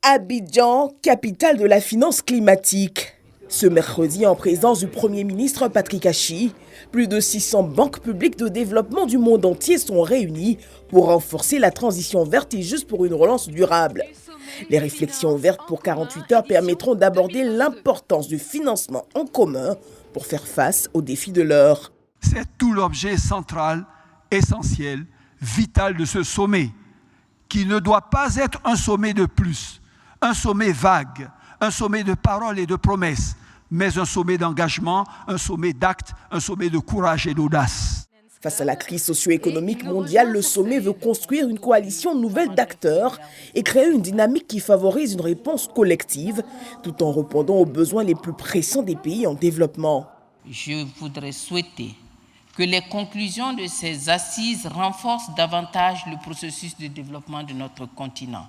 Abidjan, capitale de la finance climatique. Ce mercredi, en présence du Premier ministre Patrick Achi, plus de 600 banques publiques de développement du monde entier sont réunies pour renforcer la transition verte et juste pour une relance durable. Les réflexions ouvertes pour 48 heures permettront d'aborder l'importance du financement en commun pour faire face aux défis de l'heure. C'est tout l'objet central, essentiel, vital de ce sommet, qui ne doit pas être un sommet de plus, un sommet vague, un sommet de paroles et de promesses, mais un sommet d'engagement, un sommet d'actes, un sommet de courage et d'audace. Face à la crise socio-économique mondiale, le sommet veut construire une coalition nouvelle d'acteurs et créer une dynamique qui favorise une réponse collective, tout en répondant aux besoins les plus pressants des pays en développement. Je voudrais souhaiter que les conclusions de ces assises renforcent davantage le processus de développement de notre continent,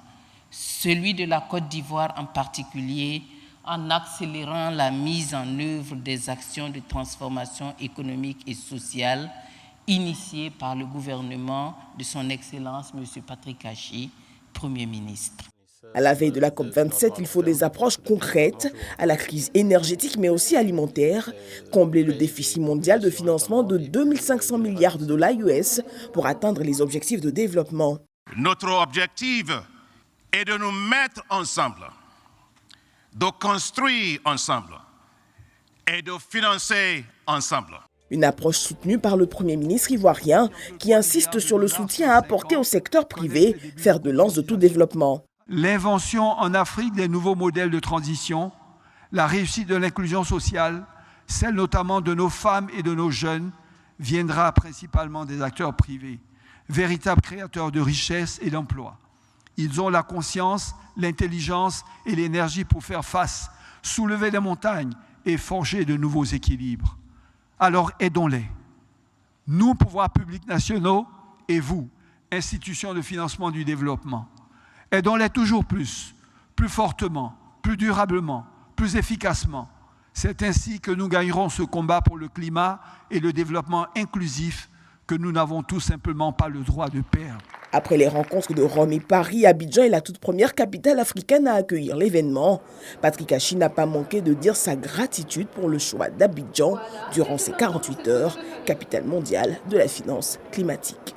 celui de la Côte d'Ivoire en particulier, en accélérant la mise en œuvre des actions de transformation économique et sociale initiées par le gouvernement de son Excellence M. Patrick Achi, Premier ministre. À la veille de la COP27, il faut des approches concrètes à la crise énergétique mais aussi alimentaire, combler le déficit mondial de financement de 2500 milliards de dollars US pour atteindre les objectifs de développement. Notre objectif est de nous mettre ensemble, de construire ensemble et de financer ensemble. Une approche soutenue par le Premier ministre ivoirien qui insiste sur le soutien à apporter au secteur privé, fer de lance de tout développement. L'invention en Afrique des nouveaux modèles de transition, la réussite de l'inclusion sociale, celle notamment de nos femmes et de nos jeunes, viendra principalement des acteurs privés, véritables créateurs de richesses et d'emplois. Ils ont la conscience, l'intelligence et l'énergie pour faire face, soulever des montagnes et forger de nouveaux équilibres. Alors aidons-les. Nous, pouvoirs publics nationaux, et vous, institutions de financement du développement. Aidons-les toujours plus fortement, plus durablement, plus efficacement. C'est ainsi que nous gagnerons ce combat pour le climat et le développement inclusif que nous n'avons tout simplement pas le droit de perdre. Après les rencontres de Rome et Paris, Abidjan est la toute première capitale africaine à accueillir l'événement. Patrick Achi n'a pas manqué de dire sa gratitude pour le choix d'Abidjan durant ces 48 heures, capitale mondiale de la finance climatique.